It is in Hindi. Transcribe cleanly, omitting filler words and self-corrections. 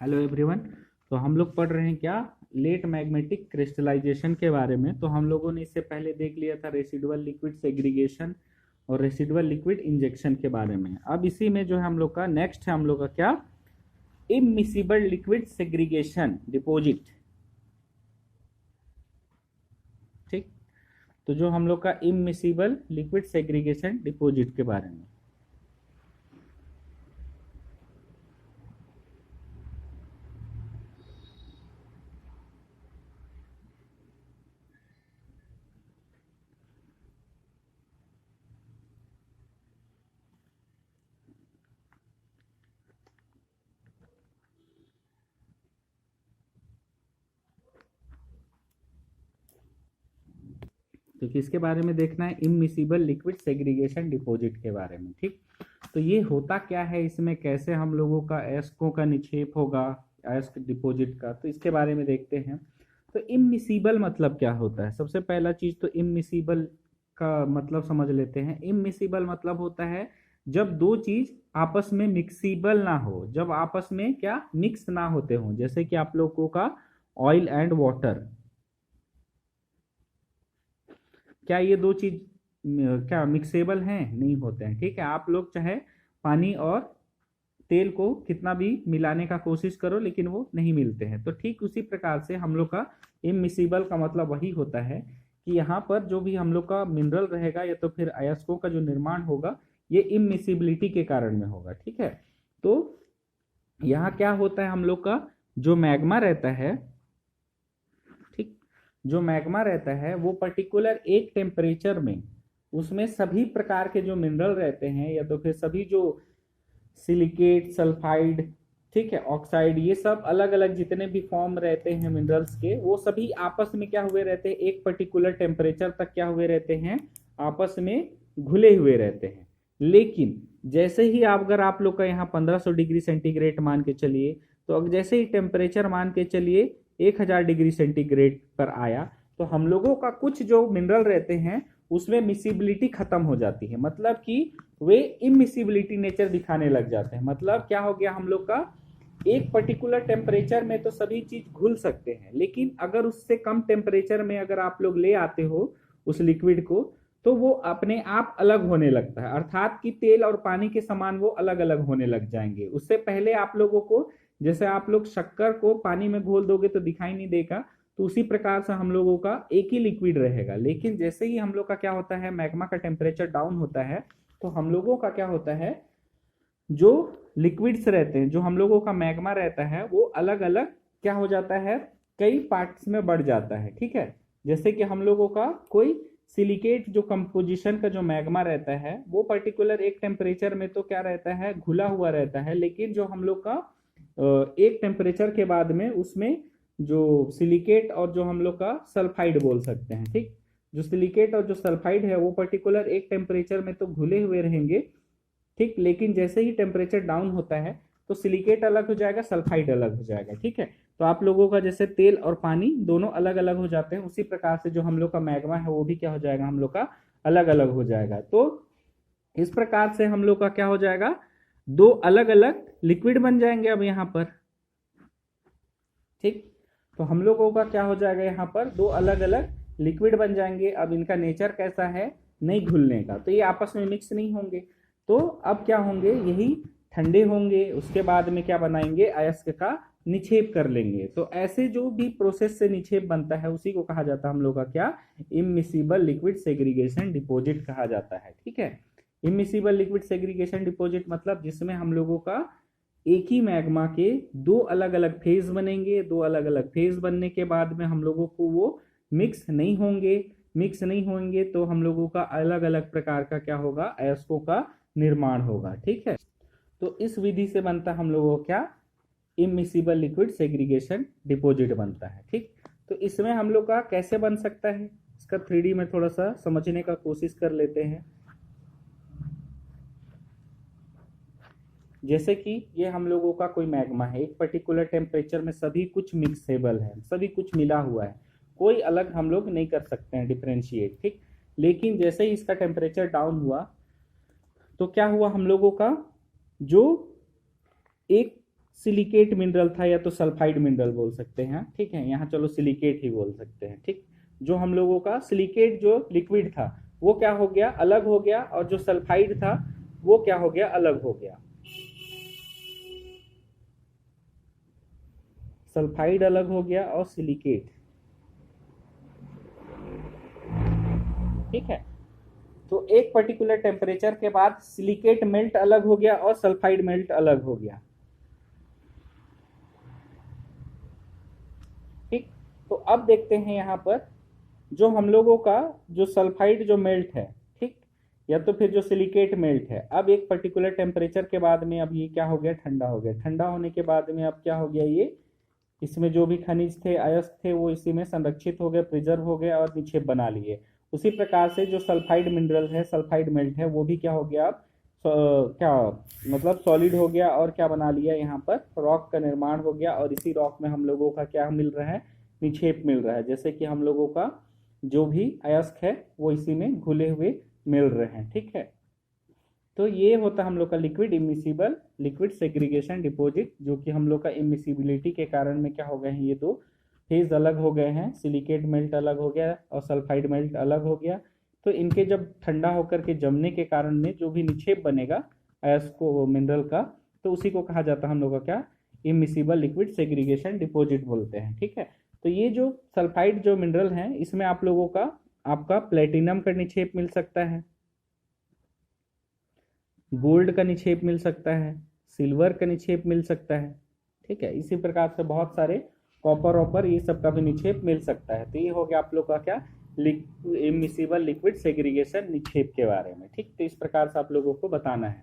Hello everyone. तो हम लोग पढ़ रहे हैं क्या, लेट मैग्नेटिक क्रिस्टलाइजेशन के बारे में। तो हम लोगों ने इससे पहले देख लिया था रेसिडुअल लिक्विड सेग्रीगेशन और रेसिडुअल लिक्विड इंजेक्शन के बारे में। अब इसी में जो है हम लोग का नेक्स्ट है हम लोग का क्या, इममिसिबल लिक्विड सेग्रीगेशन डिपॉजिट। ठीक, तो जो हम लोग का इममिसिबल लिक्विड सेग्रीगेशन डिपॉजिट के बारे में। तो किसके बारे में देखना है, इममिसिबल लिक्विड सेग्रीगेशन डिपॉजिट के बारे में। ठीक, तो ये होता क्या है, इसमें कैसे हम लोगों का अयस्कों का निक्षेप होगा अयस्क डिपॉजिट का, तो इसके बारे में देखते हैं। तो इममिसिबल मतलब क्या होता है, सबसे पहला चीज तो इममिसिबल का मतलब समझ लेते हैं। इममिसिबल मतलब होता है जब दो चीज आपस में मिक्सिबल ना हो, जब आपस में क्या मिक्स ना होते हो, जैसे कि आप लोगों का ऑयल एंड वाटर, क्या ये दो चीज क्या मिक्सेबल हैं, नहीं होते हैं। ठीक है, आप लोग चाहे पानी और तेल को कितना भी मिलाने का कोशिश करो लेकिन वो नहीं मिलते हैं। तो ठीक उसी प्रकार से हम लोग का इममिसिबल का मतलब वही होता है कि यहाँ पर जो भी हम लोग का मिनरल रहेगा या तो फिर अयस्कों का जो निर्माण होगा ये इममिसिबिलिटी के कारण में होगा। ठीक है, तो यहाँ क्या होता है, हम लोग का जो मैग्मा रहता है, ठीक, जो मैग्मा रहता है वो पर्टिकुलर एक टेम्परेचर में उसमें सभी प्रकार के जो मिनरल रहते हैं या तो फिर सभी जो सिलिकेट सल्फाइड, ठीक है, ऑक्साइड, ये सब अलग अलग जितने भी फॉर्म रहते हैं मिनरल्स के, वो सभी आपस में क्या हुए रहते हैं, एक पर्टिकुलर टेम्परेचर तक क्या हुए रहते हैं, आपस में घुले हुए रहते हैं। लेकिन जैसे ही अगर आप लोग का यहाँ 1500 डिग्री सेंटीग्रेड मान के चलिए, तो अब जैसे ही टेम्परेचर मान के चलिए 1000 डिग्री सेंटीग्रेड पर आया, तो हम लोगों का कुछ जो मिनरल रहते हैं उसमें मिसिबिलिटी खत्म हो जाती है, मतलब कि वे इमिसिबिलिटी नेचर दिखाने लग जाते हैं। मतलब क्या हो गया, हम लोग का एक पर्टिकुलर टेम्परेचर में तो सभी चीज घुल सकते हैं, लेकिन अगर उससे कम टेम्परेचर में अगर आप लोग ले आते हो उस लिक्विड को, तो वो अपने आप अलग होने लगता है, अर्थात कि तेल और पानी के समान वो अलग अलग होने लग जाएंगे। उससे पहले आप लोगों को, जैसे आप लोग शक्कर को पानी में घोल दोगे तो दिखाई नहीं देगा, तो उसी प्रकार से हम लोगों का एक ही लिक्विड रहेगा। लेकिन जैसे ही हम लोग का क्या होता है, मैग्मा का टेम्परेचर डाउन होता है, तो हम लोगों का क्या होता है, जो लिक्विड्स रहते हैं, जो हम लोगों का मैग्मा रहता है, वो अलग अलग क्या हो जाता है, कई पार्ट्स में बढ़ जाता है। ठीक है, जैसे कि हम लोगों का कोई सिलिकेट जो कंपोजिशन का जो मैग्मा रहता है वो पर्टिकुलर एक टेम्परेचर में तो क्या रहता है, घुला हुआ रहता है, लेकिन जो हम लोग का एक टेम्परेचर के बाद में उसमें जो सिलिकेट और जो हम लोग का सल्फाइड बोल सकते हैं, ठीक, जो सिलिकेट और जो सल्फाइड है वो पर्टिकुलर एक टेम्परेचर में तो घुले हुए रहेंगे, ठीक, लेकिन जैसे ही टेम्परेचर डाउन होता है तो सिलिकेट अलग हो जाएगा, सल्फाइड अलग हो जाएगा। ठीक है, तो आप लोगों का जैसे तेल और पानी दोनों अलग अलग हो जाते हैं, उसी प्रकार से जो हम लोग का मैग्मा है वो भी क्या हो जाएगा, हम लोग का अलग अलग हो जाएगा। तो इस प्रकार से हम लोग का क्या हो जाएगा, दो अलग अलग लिक्विड बन जाएंगे अब यहाँ पर। ठीक, तो हम लोगों का क्या हो जाएगा, यहाँ पर दो अलग अलग लिक्विड बन जाएंगे। अब इनका नेचर कैसा है, नहीं घुलने का, तो ये आपस में मिक्स नहीं होंगे। तो अब क्या होंगे, यही ठंडे होंगे, उसके बाद में क्या बनाएंगे, अयस्क का निक्षेप कर लेंगे। तो ऐसे जो भी प्रोसेस से निक्षेप बनता है उसी को कहा जाता है हम लोग का क्या, इममिसिबल लिक्विड सेग्रीगेशन डिपॉजिट कहा जाता है। ठीक है, इममिसिबल लिक्विड सेग्रीगेशन डिपॉजिट मतलब जिसमें हम लोगों का एक ही मैग्मा के दो अलग अलग फेज बनेंगे, दो अलग अलग फेज बनने के बाद में हम लोगों को वो मिक्स नहीं होंगे। मिक्स नहीं होंगे तो हम लोगों का अलग अलग प्रकार का क्या होगा, अयस्कों का निर्माण होगा। ठीक है, तो इस विधि से बनता हम लोगों को क्या, इममिसिबल लिक्विड सेग्रीगेशन डिपॉजिट बनता है। ठीक, तो इसमें हम लोग का कैसे बन सकता है, इसका 3D में थोड़ा सा समझने का कोशिश कर लेते हैं। जैसे कि ये हम लोगों का कोई मैग्मा है, एक पर्टिकुलर टेम्परेचर में सभी कुछ मिक्सेबल है, सभी कुछ मिला हुआ है, कोई अलग हम लोग नहीं कर सकते हैं डिफ्रेंशिएट। ठीक, लेकिन जैसे ही इसका टेम्परेचर डाउन हुआ तो क्या हुआ, हम लोगों का जो एक सिलिकेट मिनरल था या तो सल्फाइड मिनरल बोल सकते हैं, ठीक है, यहाँ चलो सिलिकेट ही बोल सकते हैं, ठीक। जो हम लोगों का सिलिकेट जो लिक्विड था वो क्या हो गया, अलग हो गया, और जो सल्फाइड था वो क्या हो गया, अलग हो गया। सल्फाइड अलग हो गया और सिलिकेट, ठीक है। तो एक पर्टिकुलर टेम्परेचर के बाद सिलिकेट मेल्ट अलग हो गया और सल्फाइड मेल्ट अलग हो गया, ठीक। तो अब देखते हैं यहाँ पर जो हम लोगों का जो सल्फाइड जो मेल्ट है, ठीक, या तो फिर जो सिलिकेट मेल्ट है, अब एक पर्टिकुलर टेम्परेचर के बाद में अब ये क्या हो गया, ठंडा हो गया। ठंडा होने के बाद में अब क्या हो गया, ये इसमें जो भी खनिज थे, अयस्क थे, वो इसी में संरक्षित हो गए, प्रिजर्व हो गए और निक्षेप बना लिए। उसी प्रकार से जो सल्फाइड मिनरल है, सल्फाइड मेल्ट है, वो भी क्या हो गया अब, क्या मतलब सॉलिड हो गया और क्या बना लिया, यहाँ पर रॉक का निर्माण हो गया। और इसी रॉक में हम लोगों का क्या मिल रहा है, निक्षेप मिल रहा है। जैसे कि हम लोगों का जो भी अयस्क है वो इसी में घुले हुए मिल रहे हैं, ठीक है। तो ये होता है हम लोग का liquid immiscible liquid segregation deposit, जो कि हम लोग का इमिसिबिलिटी के कारण में क्या हो गए हैं, ये दो फेज अलग हो गए हैं, सिलिकेट मेल्ट अलग हो गया और सल्फाइड मेल्ट अलग हो गया। तो इनके जब ठंडा होकर के जमने के कारण में जो भी निक्षेप बनेगा अयस्क को, मिनरल का, तो उसी को कहा जाता है हम लोग का क्या, इमिसिबल लिक्विड सेग्रीगेशन डिपॉजिट बोलते हैं, ठीक है। तो ये जो सल्फाइड जो मिनरल है, इसमें आप लोगों का आपका प्लेटिनम का निक्षेप मिल सकता है, गोल्ड का निक्षेप मिल सकता है, सिल्वर का निक्षेप मिल सकता है, ठीक है। इसी प्रकार से बहुत सारे कॉपर वॉपर ये सब का भी निक्षेप मिल सकता है। तो ये हो गया आप लोग का क्या, इमिसिबल लिक्विड सेग्रीगेशन निक्षेप के बारे में, ठीक। तो इस प्रकार से आप लोगों को बताना है।